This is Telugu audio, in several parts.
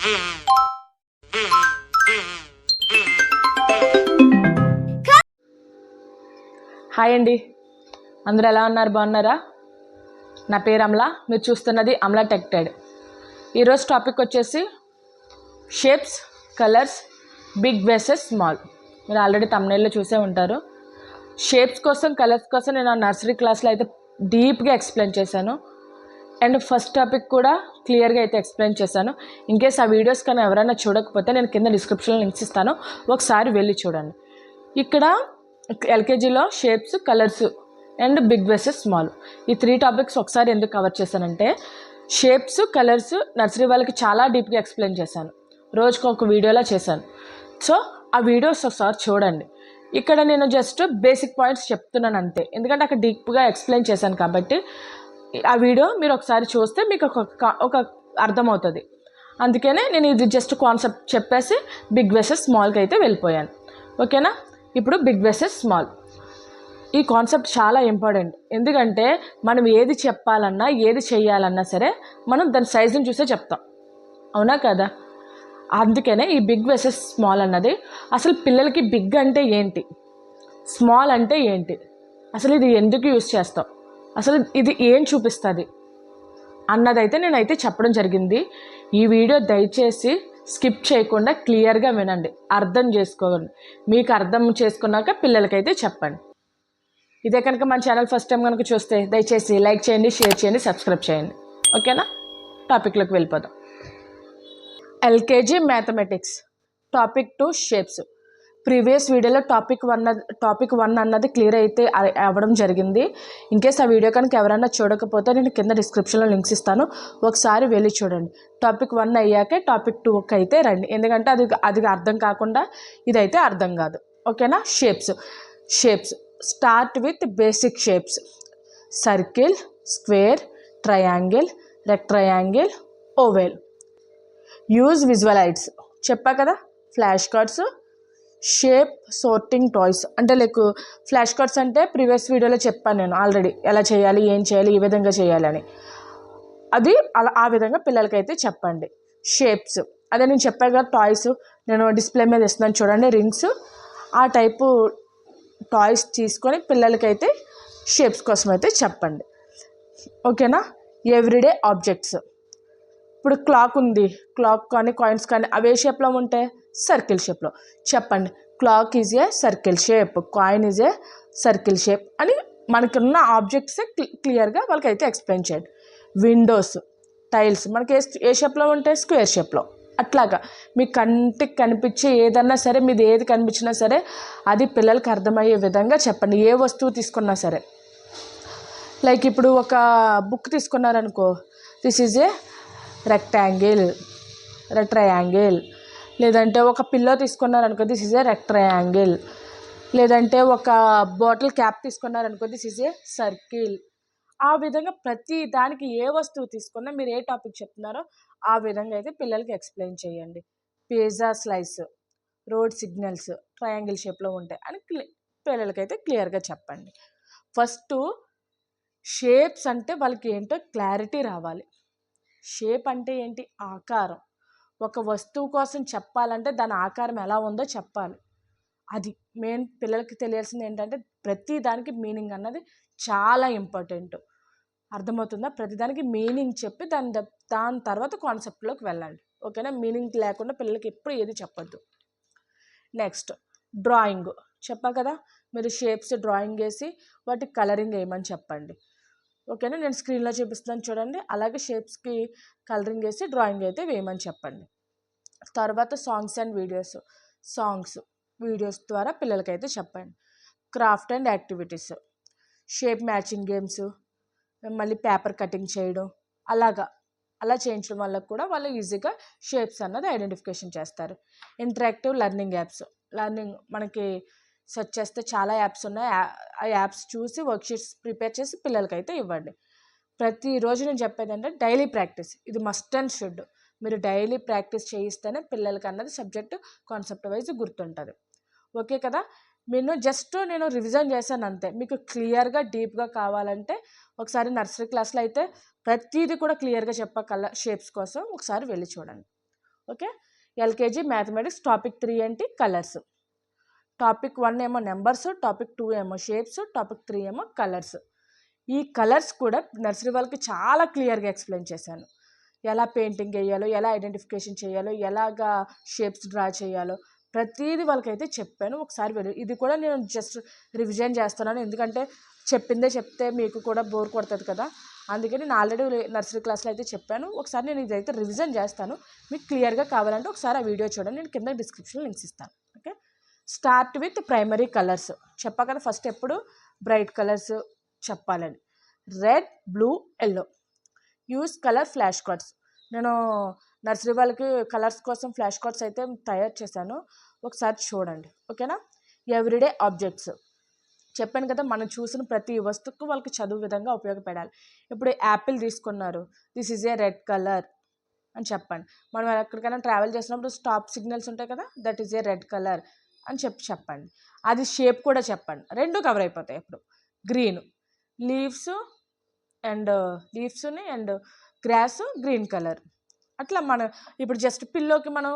హాయ్ అండి, అందరూ ఎలా ఉన్నారు? బాగున్నారా? నా పేరు అమలా, మీరు చూస్తున్నది అమలా టెక్ టైడ్. ఈరోజు టాపిక్ వచ్చేసి shapes, colours, big versus small. మీరు ఆల్రెడీ తమ్నైల్లో చూసే ఉంటారు. షేప్స్ కోసం, కలర్స్ కోసం నేను నర్సరీ క్లాస్లో అయితే డీప్గా ఎక్స్ప్లెయిన్ చేశాను. అండ్ ఫస్ట్ టాపిక్ కూడా క్లియర్గా అయితే ఎక్స్ప్లెయిన్ చేశాను. ఇన్కేస్ ఆ వీడియోస్ కానీ ఎవరైనా చూడకపోతే నేను కింద డిస్క్రిప్షన్లో లింక్స్ ఇస్తాను, ఒకసారి వెళ్ళి చూడండి. ఇక్కడ ఎల్కేజీలో shapes, colours and big versus small, ఈ 3 టాపిక్స్ ఒకసారి ఎందుకు కవర్ చేశానంటే, షేప్స్, కలర్స్ నర్సరీ వాళ్ళకి చాలా డీప్గా ఎక్స్ప్లెయిన్ చేశాను. రోజుకు ఒక వీడియోలా చేశాను. సో ఆ వీడియోస్ ఒకసారి చూడండి. ఇక్కడ నేను జస్ట్ బేసిక్ పాయింట్స్ చెప్తున్నాను అంతే, ఎందుకంటే అక్కడ డీప్గా ఎక్స్ప్లెయిన్ చేశాను కాబట్టి ఆ వీడియో మీరు ఒకసారి చూస్తే మీకు ఒక అర్థమవుతుంది. అందుకనే నేను ఇది జస్ట్ కాన్సెప్ట్ చెప్పేసి బిగ్ వర్సెస్ స్మాల్కి అయితే వెళ్ళిపోయాను. ఓకేనా? ఇప్పుడు బిగ్ వర్సెస్ స్మాల్, ఈ కాన్సెప్ట్ చాలా ఇంపార్టెంట్. ఎందుకంటే మనం ఏది చెప్పాలన్నా, ఏది చేయాలన్నా సరే మనం దాని సైజుని చూసే చెప్తాం, అవునా కదా? అందుకనే ఈ బిగ్ వర్సెస్ స్మాల్ అన్నది, అసలు పిల్లలకి బిగ్ అంటే ఏంటి, స్మాల్ అంటే ఏంటి, అసలు ఇది ఎందుకు యూజ్ చేస్తాం, అసలు ఇది ఏం చూపిస్తుంది అన్నదైతే నేనైతే చెప్పడం జరిగింది. ఈ వీడియో దయచేసి స్కిప్ చేయకుండా క్లియర్గా వినండి, అర్థం చేసుకోండి. మీకు అర్థం చేసుకున్నాక పిల్లలకైతే చెప్పండి. ఇదే కనుక మన ఛానల్ ఫస్ట్ టైం కనుక చూస్తే దయచేసి లైక్ చేయండి, షేర్ చేయండి, సబ్స్క్రైబ్ చేయండి. ఓకేనా? టాపిక్లోకి వెళ్ళిపోదాం. LKG mathematics, topic 2 shapes. Previous వీడియోలో టాపిక్ 1 అన్నది క్లియర్ అయితే అవ్వడం జరిగింది. ఇన్కేస్ ఆ వీడియో కనుక ఎవరైనా చూడకపోతే నేను కింద డిస్క్రిప్షన్లో లింక్స్ ఇస్తాను, ఒకసారి వెళ్ళి చూడండి. టాపిక్ 1 అయ్యాకే టాపిక్ 2కి అయితే రండి, ఎందుకంటే అది అర్థం కాకుండా ఇదైతే అర్థం కాదు. ఓకేనా? Shapes start with basic shapes: circle, square, triangle, rectangle, oval. Use visualise చెప్పా కదా. Flash cards, shape sorting toys, అంటే లైక్ ఫ్లాష్ కార్డ్స్ అంటే ప్రీవియస్ వీడియోలో చెప్పాను నేను ఆల్రెడీ, ఎలా చేయాలి, ఏం చేయాలి, ఈ విధంగా చేయాలని. అది ఆ విధంగా పిల్లలకైతే చెప్పండి. షేప్స్ అదే నేను చెప్పాను కదా, టాయ్స్ నేను డిస్ప్లే మీద ఇస్తున్నాను చూడండి, రింగ్స్, ఆ టైపు టాయ్స్ తీసుకొని పిల్లలకైతే షేప్స్ కోసం అయితే చెప్పండి. ఓకేనా? ఎవ్రీడే ఆబ్జెక్ట్స్, ఇప్పుడు క్లాక్ ఉంది, క్లాక్ కానీ కాయిన్స్ కానీ అవి ఏ షేప్లో ఉంటాయి? సర్కిల్ షేప్లో. చెప్పండి, clock is a circle shape, coin is a circle shape అని మనకున్న ఆబ్జెక్ట్సే క్లియర్గా వాళ్ళకైతే ఎక్స్ప్లెయిన్ చేయండి. విండోస్, టైల్స్ మనకి ఏ షేప్లో ఉంటాయి? స్క్వేర్ షేప్లో. అట్లాగా మీ కంటికి కనిపించే ఏదన్నా సరే, మీది ఏది కనిపించినా సరే అది పిల్లలకి అర్థమయ్యే విధంగా చెప్పండి. ఏ వస్తువు తీసుకున్నా సరే, లైక్ ఇప్పుడు ఒక బుక్ తీసుకున్నారనుకో, this is a rectangle, triangle. లేదంటే ఒక పిల్లో తీసుకున్నారనుకో, దిస్ ఈజ్ ఏ రెక్ట్రయాంగిల్. లేదంటే ఒక బాటిల్ క్యాప్ తీసుకున్నారనుకో, దిస్ ఈజ్ ఏ సర్కిల్. ఆ విధంగా ప్రతి దానికి ఏ వస్తువు తీసుకున్నా, మీరు ఏ టాపిక్ చెప్తున్నారో ఆ విధంగా అయితే పిల్లలకి ఎక్స్ప్లెయిన్ చేయండి. Pizza slice, road signals triangle షేప్లో ఉంటాయి అని పిల్లలకైతే క్లియర్గా చెప్పండి. ఫస్ట్ షేప్స్ అంటే వాళ్ళకి ఏంటో క్లారిటీ రావాలి. షేప్ అంటే ఏంటి? ఆకారం. ఒక వస్తువు కోసం చెప్పాలంటే దాని ఆకారం ఎలా ఉందో చెప్పాలి. అది మెయిన్ పిల్లలకి తెలియాల్సింది ఏంటంటే, ప్రతి దానికి మీనింగ్ అన్నది చాలా ఇంపార్టెంట్. అర్థమవుతుందా? ప్రతిదానికి మీనింగ్ చెప్పి దాని తర్వాత కాన్సెప్ట్లోకి వెళ్ళండి. ఓకేనా? మీనింగ్ లేకుండా పిల్లలకి ఎప్పుడు ఏది చెప్పద్దు. నెక్స్ట్ డ్రాయింగ్ చెప్పా కదా, మీరు షేప్స్ డ్రాయింగ్ వేసి వాటికి కలరింగ్ వేయమని చెప్పండి. ఓకేనా? నేను స్క్రీన్లో చూపిస్తున్నాను చూడండి, అలాగే షేప్స్కి కలరింగ్ వేసి డ్రాయింగ్ అయితే వేయమని చెప్పండి. తర్వాత సాంగ్స్ అండ్ వీడియోస్ ద్వారా పిల్లలకైతే చెప్పండి. Craft and activities, shape matching games, మళ్ళీ పేపర్ కటింగ్ చేయడం, అలా చేయించడం వల్ల కూడా వాళ్ళు ఈజీగా షేప్స్ అన్నది ఐడెంటిఫికేషన్ చేస్తారు. ఇంటరాక్టివ్ లెర్నింగ్ యాప్స్, మనకి సెర్చ్ చేస్తే చాలా యాప్స్ ఉన్నాయి, ఆ యాప్స్ చూసి వర్క్షీట్స్ ప్రిపేర్ చేసి పిల్లలకైతే ఇవ్వండి. ప్రతిరోజు నేను చెప్పేది అంటే డైలీ ప్రాక్టీస్, ఇది మస్ట్ అండ్ షుడ్. మీరు డైలీ ప్రాక్టీస్ చేయిస్తేనే పిల్లలకి అన్నది సబ్జెక్టు కాన్సెప్ట్ వైజ్ గుర్తుంటుంది. ఓకే కదా? నేను రివిజన్ చేశాను అంతే. మీకు క్లియర్గా డీప్గా కావాలంటే ఒకసారి నర్సరీ క్లాస్లో అయితే ప్రతిదీ కూడా క్లియర్గా చెప్పగల షేప్స్ కోసం ఒకసారి వెళ్ళి చూడండి. ఓకే. ఎల్కేజీ మ్యాథమెటిక్స్ టాపిక్ 3 ఏంటి కలర్స్. టాపిక్ 1 ఏమో నెంబర్స్, టాపిక్ 2 ఏమో షేప్స్, టాపిక్ 3 ఏమో కలర్స్. ఈ కలర్స్ కూడా నర్సరీ వాళ్ళకి చాలా క్లియర్గా ఎక్స్ప్లెయిన్ చేశాను. ఎలా పెయింటింగ్ వేయాలో, ఎలా ఐడెంటిఫికేషన్ చేయాలో, ఎలాగా షేప్స్ డ్రా చేయాలో ప్రతిదీ వాళ్ళకైతే చెప్పాను. ఒకసారి ఇది కూడా నేను జస్ట్ రివిజన్ చేస్తున్నాను, ఎందుకంటే చెప్పిందే చెప్తే మీకు కూడా బోర్ కొడుతుంది కదా. అందుకని నేను ఆల్రెడీ నర్సరీ క్లాస్లో అయితే చెప్పాను. ఒకసారి నేను ఇదైతే రివిజన్ చేస్తాను. మీకు క్లియర్గా కావాలంటే ఒకసారి ఆ వీడియో చూడండి, నేను కింద డిస్క్రిప్షన్లో లింక్స్ ఇస్తాను. Okay. Start with primary colours. చెప్పా కదా ఫస్ట్ ఎప్పుడు బ్రైట్ కలర్స్ చెప్పాలని. Red, blue, yellow. Use colour flash cards. నేను నర్సరీ వాళ్ళకి కలర్స్ కోసం ఫ్లాష్ కార్డ్స్ అయితే తయారు చేశాను, ఒకసారి చూడండి. ఓకేనా. Everyday objects. చెప్పాను కదా, మనం చూసిన ప్రతి వస్తువుకు వాళ్ళకి చదువు విధంగా ఉపయోగపడాలి. ఇప్పుడు యాపిల్ తీసుకున్నారు, this is A red colour అని చెప్పండి. మనం ఎక్కడికైనా ట్రావెల్ చేసినప్పుడు స్టాప్ సిగ్నల్స్ ఉంటాయి కదా, that is a red colour అని చెప్పండి. అది షేప్ కూడా చెప్పండి, రెండు కవర్ అయిపోతాయి. ఇప్పుడు గ్రీన్ లీవ్స్ని అండ్ గ్రాస్ గ్రీన్ కలర్. అట్లా మనం ఇప్పుడు జస్ట్ పిల్లోకి మనం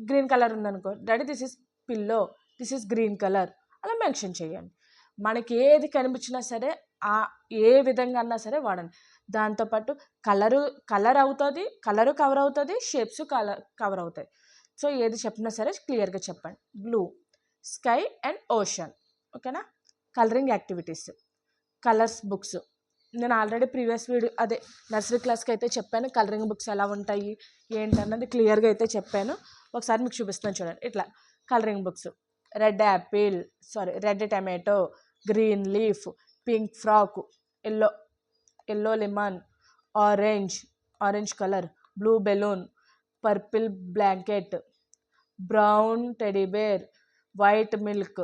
గ్రీన్ కలర్ ఉందనుకో, daddy this is pillow, this is green colour అలా మెన్షన్ చేయండి. మనకి ఏది కనిపించినా సరే ఏ విధంగా అన్నా సరే వాడండి. దాంతోపాటు కలర్ అవుతుంది, కలరు కవర్ అవుతుంది, షేప్స్ కవర్ అవుతాయి. సో ఏది చెప్పినా సరే క్లియర్గా చెప్పండి. Blue sky and ocean. ఓకేనా. Colouring activities, colours books. నేను ఆల్రెడీ ప్రీవియస్ వీడియో అదే నర్సరీ క్లాస్కి అయితే చెప్పాను, కలరింగ్ బుక్స్ ఎలా ఉంటాయి ఏంటన్నది క్లియర్గా అయితే చెప్పాను. ఒకసారి మీకు చూపిస్తాను చూడండి. ఇట్లా colouring books. Red tomato, green leaf, pink frock, yellow lemon, orange colour, blue balloon, purple blanket, brown teddy bear, white milk,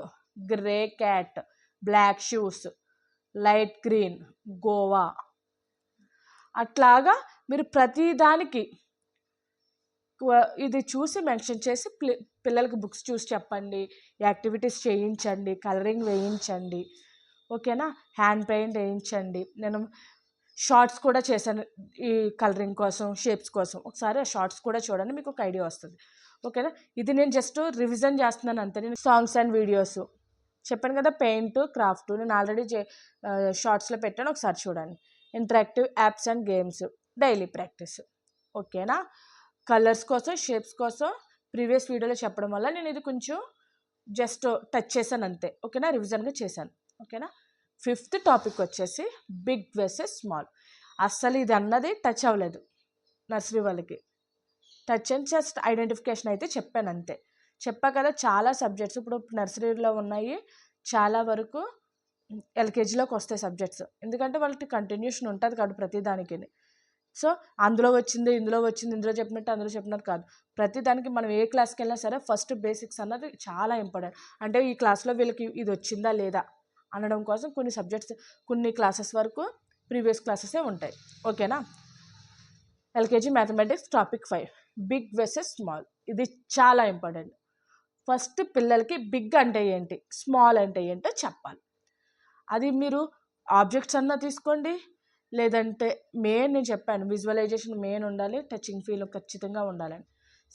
grey cat, black shoes, light green guava. అట్లాగా మీరు ప్రతిదానికి ఇది చూసి మెన్షన్ చేసి పిల్లలకి బుక్స్ చూసి చెప్పండి, యాక్టివిటీస్ చేయించండి, కలరింగ్ వేయించండి. ఓకేనా. హ్యాండ్ పెయింట్ వేయించండి. నేను షార్ట్స్ కూడా చేశాను ఈ కలరింగ్ కోసం, షేప్స్ కోసం. ఒకసారి ఆ షార్ట్స్ కూడా చూడండి, మీకు ఒక ఐడియా వస్తుంది. ఓకేనా. ఇది నేను జస్ట్ రివిజన్ చేస్తున్నాను అంతే. నేను సాంగ్స్ అండ్ వీడియోస్ చెప్పాను కదా, పెయింట్ క్రాఫ్ట్ నేను ఆల్రెడీ షార్ట్స్లో పెట్టాను, ఒకసారి చూడండి. Interactive apps and games, daily practice. ఓకేనా. కలర్స్ కోసం, షేప్స్ కోసం ప్రీవియస్ వీడియోలో చెప్పడం వల్ల నేను ఇది కొంచెం జస్ట్ టచ్ చేశాను అంతే. ఓకేనా. రివిజన్గా చేశాను. ఓకేనా. 5th టాపిక్ వచ్చేసి బిగ్ వర్సెస్ స్మాల్. అస్సలు ఇది అన్నది టచ్ అవ్వలేదు నర్సరీ వాళ్ళకి. టచ్ అండ్ జస్ట్ ఐడెంటిఫికేషన్ అయితే చెప్పాను అంతే. చెప్పా కదా, చాలా సబ్జెక్ట్స్ ఇప్పుడు నర్సరీలో ఉన్నాయి, చాలా వరకు ఎల్కేజీలోకి వస్తాయి సబ్జెక్ట్స్. ఎందుకంటే వాళ్ళకి కంటిన్యూషన్ ఉంటుంది కాబట్టి ప్రతిదానికి. సో ఇందులో వచ్చింది, ఇందులో చెప్పినట్టు అందులో చెప్పినట్టు కాదు. ప్రతిదానికి మనం ఏ క్లాస్కి వెళ్ళినా సరే ఫస్ట్ బేసిక్స్ అన్నది చాలా ఇంపార్టెంట్. అంటే ఈ క్లాస్లో వీళ్ళకి ఇది వచ్చిందా లేదా అనడం కోసం కొన్ని సబ్జెక్ట్స్, కొన్ని క్లాసెస్ వరకు ప్రీవియస్ క్లాసెసే ఉంటాయి. ఓకేనా. LKG mathematics topic 5 big versus small. ఇది చాలా ఇంపార్టెంట్. ఫస్ట్ పిల్లలకి బిగ్ అంటే ఏంటి, స్మాల్ అంటే ఏంటో చెప్పాలి. అది మీరు ఆబ్జెక్ట్స్ అన్నా తీసుకోండి, లేదంటే నేను చెప్పాను విజువలైజేషన్ మెయిన్ ఉండాలి, టచింగ్ ఫీల్ ఖచ్చితంగా ఉండాలని.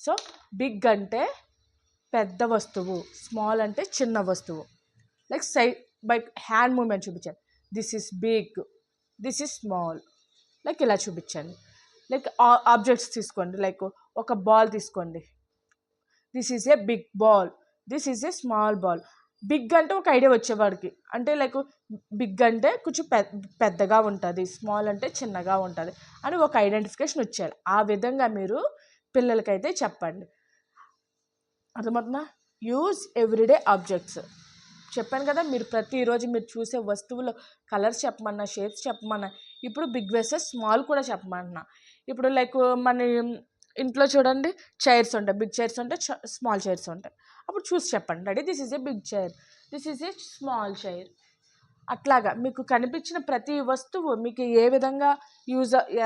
సో బిగ్ అంటే పెద్ద వస్తువు, స్మాల్ అంటే చిన్న వస్తువు. లైక్ బై హ్యాండ్ మూమెంట్ చూపించండి. This is big, this is small, like ఇలా చూపించండి. లైక్ ఆబ్జెక్ట్స్ తీసుకోండి, లైక్ ఒక బాల్ తీసుకోండి. This is a big ball, this is a small ball. Big అంటే ఒక ఐడియా వచ్చేవాడికి, అంటే లైక్ బిగ్ అంటే కొంచెం పెద్దగా ఉంటుంది, స్మాల్ అంటే చిన్నగా ఉంటుంది అని ఒక ఐడెంటిఫికేషన్ వచ్చేయాలి. ఆ విధంగా మీరు పిల్లలకైతే చెప్పండి. అర్థమవుతుందా. Use everyday objects. చెప్పాను కదా, మీరు ప్రతిరోజు మీరు చూసే వస్తువులో కలర్స్ చెప్పమన్నా, షేప్స్ చెప్పమన్నా, ఇప్పుడు బిగ్ వర్సెస్ స్మాల్ కూడా చెప్పమన్నా. ఇప్పుడు లైక్ మన ఇంట్లో చూడండి, చైర్స్ ఉంటాయి, బిగ్ చైర్స్ ఉంటాయి, స్మాల్ చైర్స్ ఉంటాయి. అప్పుడు చూసి చెప్పండి, daddy this is a big chair, this is a small chair. అట్లాగా మీకు కనిపించిన ప్రతి వస్తువు మీకు ఏ విధంగా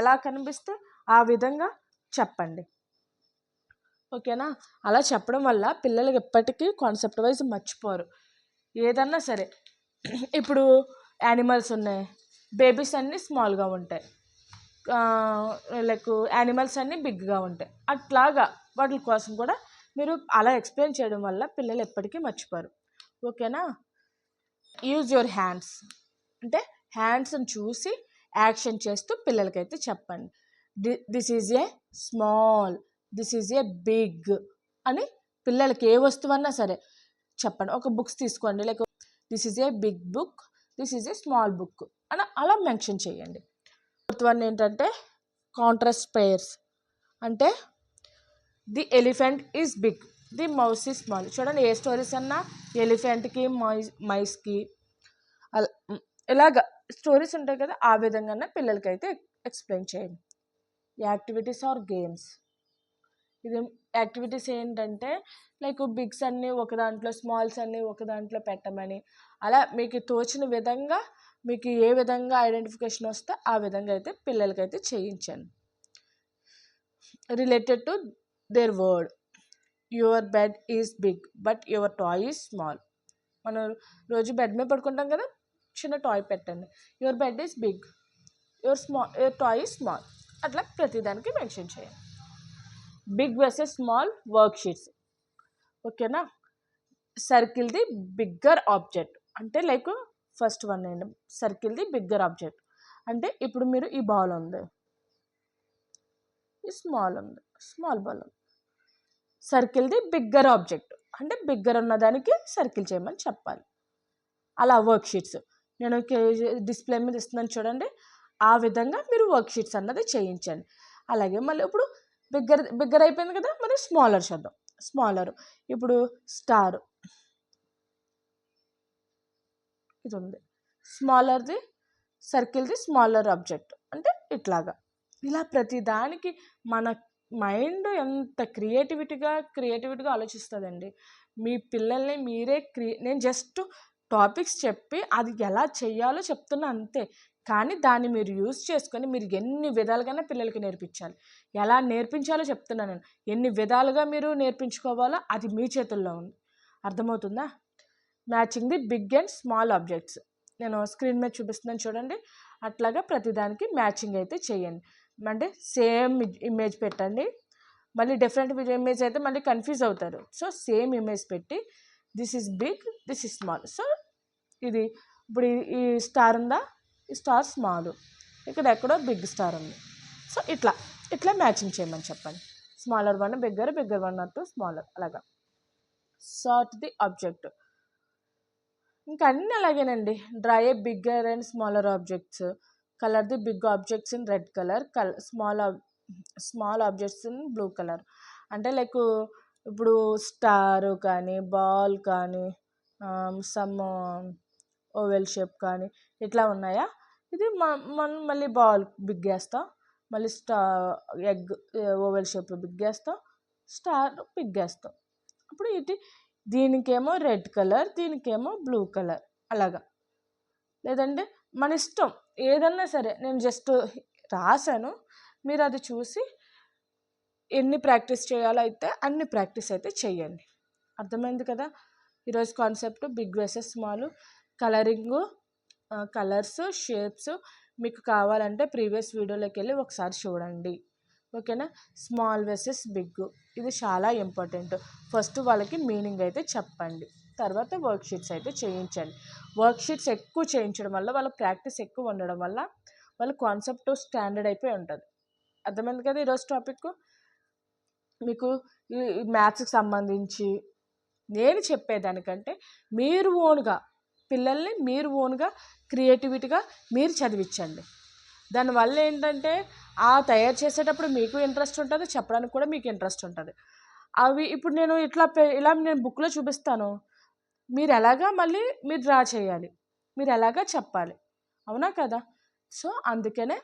ఎలా కనిపిస్తే ఆ విధంగా చెప్పండి. ఓకేనా. అలా చెప్పడం వల్ల పిల్లలకి ఎప్పటికీ కాన్సెప్ట్ వైజ్ మర్చిపోరు. ఏదన్నా సరే, ఇప్పుడు యానిమల్స్ ఉన్నాయి, బేబీస్ అన్నీ స్మాల్గా ఉంటాయి, లైక్ యానిమల్స్ అన్నీ బిగ్గా ఉంటాయి. అట్లాగా వాటి కోసం కూడా మీరు అలా ఎక్స్ప్లెయిన్ చేయడం వల్ల పిల్లలు ఎప్పటికీ మర్చిపోరు. ఓకేనా? యూజ్ యువర్ హ్యాండ్స్ అంటే హ్యాండ్స్ని చూసి యాక్షన్ చేస్తూ పిల్లలకైతే చెప్పండి. This is a small, this is a big అని పిల్లలకి ఏ వస్తువన్నా సరే చెప్పండి. ఒక బుక్స్ తీసుకోండి, like this is a big book, this is a small book అని అలా మెన్షన్ చేయండి. ఫోర్త్ వన్ ఏంటంటే కాంట్రాస్ట్ పేర్స్. అంటే the elephant is big, the mouse is small. చూడండి, ఏ స్టోరీస్ అన్నా ఎలిఫెంట్కి మైస్కి అలా ఇలాగ స్టోరీస్ ఉంటాయి కదా, ఆ విధంగా పిల్లలకైతే ఎక్స్ప్లెయిన్ చేయండి. Activities or games. ఇది యాక్టివిటీస్ ఏంటంటే లైక్ బిగ్స్ అన్నీ ఒక దాంట్లో, స్మాల్స్ అన్నీ ఒక దాంట్లో పెట్టమని, అలా మీకు తోచిన విధంగా మీకు ఏ విధంగా ఐడెంటిఫికేషన్ వస్తే ఆ విధంగా అయితే పిల్లలకైతే చేయించండి. Related to their word. Your bed is big but your toy is small. మనం రోజు బెడ్ మీద పడుకుంటాం కదా, చిన్న టాయ్ పెట్టండి. Your bed is big, your toy is small. అట్లా ప్రతిదానికి మెన్షన్ చేయండి. Big versus small worksheets. ఓకేనా? Circle the bigger object. అంటే లైక్ ఫస్ట్ వన్ అండి, సర్కిల్ ది బిగ్గర్ ఆబ్జెక్ట్. అంటే ఇప్పుడు మీరు ఈ బాల్ ఉంది, ఈ స్మాల్ ఉంది, స్మాల్ బాల్ ఉంది. సర్కిల్ ది బిగ్గర్ ఆబ్జెక్ట్ అంటే బిగ్గర్ ఉన్నదానికి సర్కిల్ చేయమని చెప్పాలి. అలా వర్క్ షీట్స్ నేను డిస్ప్లే మీద ఇస్తున్నాను చూడండి, ఆ విధంగా మీరు వర్క్ షీట్స్ అన్నది చేయించండి. అలాగే మళ్ళీ ఇప్పుడు బిగ్గర్ అయిపోయింది కదా, మరి స్మాలర్ చేద్దాం. స్మాలర్ ఇప్పుడు స్టార్ ఇది ఉంది, స్మాలర్ది సర్కిల్ది స్మాలర్ ఆబ్జెక్ట్ అంటే ఇట్లాగా. ఇలా ప్రతిదానికి మన మైండ్ ఎంత క్రియేటివిటీగా ఆలోచిస్తుందండి. మీ పిల్లల్ని మీరే నేను జస్ట్ టాపిక్స్ చెప్పి అది ఎలా చెయ్యాలో చెప్తున్నా అంతే. కానీ దాన్ని మీరు యూజ్ చేసుకొని మీరు ఎన్ని విధాలుగానే పిల్లలకి నేర్పించాలి. ఎలా నేర్పించాలో చెప్తున్నాను నేను. ఎన్ని విధాలుగా మీరు నేర్పించుకోవాలో అది మీ చేతుల్లో ఉంది. అర్థమవుతుందా? Matching the big and small objects. నేను స్క్రీన్ మీద చూపిస్తున్నాను చూడండి, అట్లాగా ప్రతిదానికి మ్యాచింగ్ అయితే చేయండి. అంటే సేమ్ ఇమేజ్ పెట్టండి. మళ్ళీ డిఫరెంట్ ఇమేజ్ అయితే మళ్ళీ కన్ఫ్యూజ్ అవుతారు. సో సేమ్ ఇమేజ్ పెట్టి this is big, this is small. So ఇది ఇప్పుడు ఈ స్టార్ ఉందా, ఈ స్టార్ స్మాల్, ఇక్కడ ఎక్కడో బిగ్ స్టార్ ఉంది. సో ఇట్లా మ్యాచింగ్ చేయమని చెప్పండి. Smaller one bigger, bigger one to smaller. అలాగా సార్ట్ ది ఆబ్జెక్ట్. ఇంకా అన్నీ అలాగేనండి. Draw a bigger and smaller objects. Colour the big objects in red colour, small objects in blue colour. అంటే లైక్ ఇప్పుడు స్టార్ కానీ, బాల్ కానీ, సమ్ ఓవెల్ షేప్ కానీ ఇట్లా ఉన్నాయా, ఇది మనం మళ్ళీ బాల్ బిగ్ వేస్తాం, మళ్ళీ ఎగ్ ఓవెల్ షేప్ బిగ్ వేస్తాం, స్టార్ బిగ్ వేస్తాం. అప్పుడు దీనికేమో రెడ్ కలర్, దీనికేమో బ్లూ కలర్. అలాగా. లేదంటే మన ఇష్టం ఏదన్నా సరే, నేను జస్ట్ రాశాను, మీరు అది చూసి ఎన్ని ప్రాక్టీస్ చేయాలో అయితే అన్ని ప్రాక్టీస్ అయితే చెయ్యండి. అర్థమైంది కదా ఈరోజు concept? Big versus small, colouring, colours, shapes. మీకు కావాలంటే ప్రీవియస్ వీడియోలోకి వెళ్ళి ఒకసారి చూడండి. ఓకేనా? స్మాల్ వర్సెస్ బిగ్, ఇది చాలా ఇంపార్టెంట్. ఫస్ట్ వాళ్ళకి మీనింగ్ అయితే చెప్పండి, తర్వాత వర్క్ షీట్స్ అయితే చేయించండి. వర్క్ షీట్స్ ఎక్కువ చేయించడం వల్ల వాళ్ళ ప్రాక్టీస్ ఎక్కువ ఉండడం వల్ల వాళ్ళ కాన్సెప్ట్ స్టాండర్డ్ అయిపోయి ఉంటుంది. అర్థమైంది కదా ఈరోజు టాపిక్? మీకు ఈ మ్యాథ్స్కి సంబంధించి నేను చెప్పేదానికంటే మీరు ఓన్గా పిల్లల్ని మీరు ఓన్గా క్రియేటివిటీగా మీరు చదివించండి. దానివల్ల ఏంటంటే తయారు చేసేటప్పుడు మీకు ఇంట్రెస్ట్ ఉంటుంది, చెప్పడానికి కూడా మీకు ఇంట్రెస్ట్ ఉంటుంది. అవి ఇప్పుడు నేను ఇలా నేను బుక్లో చూపిస్తాను, మీరు ఎలాగా మళ్ళీ మీరు డ్రా చేయాలి, మీరు ఎలాగా చెప్పాలి. అవునా కదా? సో అందుకనే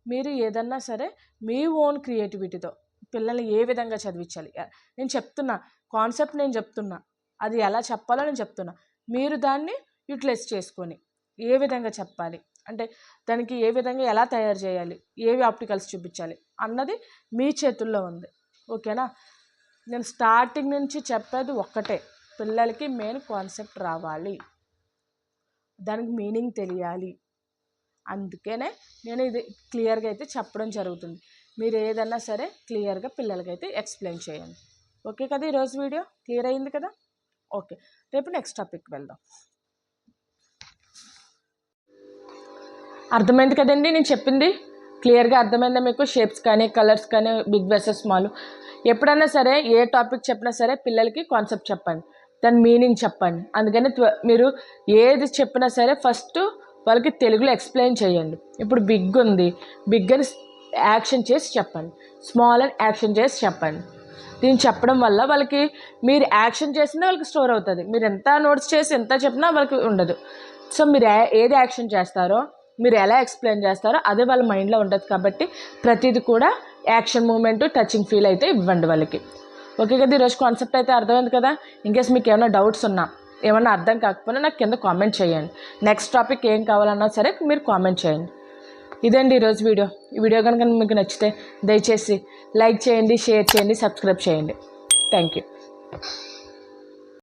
మీరు ఏదన్నా సరే మీ ఓన్ క్రియేటివిటీతో పిల్లల్ని ఏ విధంగా చదివించాలి నేను చెప్తున్నా, కాన్సెప్ట్ నేను చెప్తున్నా, అది ఎలా చెప్పాలో నేను చెప్తున్నా. మీరు దాన్ని యూటిలైజ్ చేసుకొని ఏ విధంగా చెప్పాలి అంటే దానికి ఏ విధంగా ఎలా తయారు చేయాలి, ఏవి ఆప్టికల్స్ చూపించాలి అన్నది మీ చేతుల్లో ఉంది. ఓకేనా? నేను స్టార్టింగ్ నుంచి చెప్పేది ఒక్కటే, పిల్లలకి మెయిన్ కాన్సెప్ట్ రావాలి, దానికి మీనింగ్ తెలియాలి. అందుకనే నేను ఇది క్లియర్గా అయితే చెప్పడం జరుగుతుంది. మీరు ఏదన్నా సరే క్లియర్గా పిల్లలకైతే ఎక్స్ప్లెయిన్ చేయండి. ఓకే కదా, ఈరోజు వీడియో క్లియర్ అయింది కదా? ఓకే, రేపు నెక్స్ట్ టాపిక్ వెళ్దాం. అర్థమైంది కదండి నేను చెప్పింది? క్లియర్గా అర్థమైందా మీకు? షేప్స్ కానీ కలర్స్ కానీ బిగ్ వెసెస్ స్మాల్. ఎప్పుడైనా సరే ఏ టాపిక్ చెప్పినా సరే పిల్లలకి కాన్సెప్ట్ చెప్పండి, దాని మీనింగ్ చెప్పండి. అందుకని మీరు ఏది చెప్పినా సరే ఫస్ట్ వాళ్ళకి తెలుగులో ఎక్స్ప్లెయిన్ చేయండి. ఇప్పుడు బిగ్ ఉంది, బిగ్ అని యాక్షన్ చేసి చెప్పండి, స్మాల్ అని యాక్షన్ చేసి చెప్పండి. దీన్ని చెప్పడం వల్ల వాళ్ళకి మీరు యాక్షన్ చేసినా వాళ్ళకి స్టోర్ అవుతుంది. మీరు ఎంత నోట్స్ చేసి ఎంత చెప్పినా వాళ్ళకి ఉండదు. సో మీరు ఏది యాక్షన్ చేస్తారో, మీరు ఎలా ఎక్స్ప్లెయిన్ చేస్తారో అదే వాళ్ళ మైండ్లో ఉంటుంది. కాబట్టి ప్రతిదీ కూడా యాక్షన్ మూమెంట్, టచింగ్ ఫీల్ అయితే ఇవ్వండి వాళ్ళకి. ఓకే కదా, ఈరోజు కాన్సెప్ట్ అయితే అర్థమైంది కదా? ఇన్కేస్ మీకు ఏమైనా డౌట్స్ ఉన్నా, ఏమన్నా అర్థం కాకపోయినా నాకు కింద కామెంట్ చేయండి. నెక్స్ట్ టాపిక్ ఏం కావాలన్నా సరే మీరు కామెంట్ చేయండి. ఇదండి ఈరోజు వీడియో. ఈ వీడియో కనుక మీకు నచ్చితే దయచేసి లైక్ చేయండి, షేర్ చేయండి, సబ్స్క్రైబ్ చేయండి. Thank you.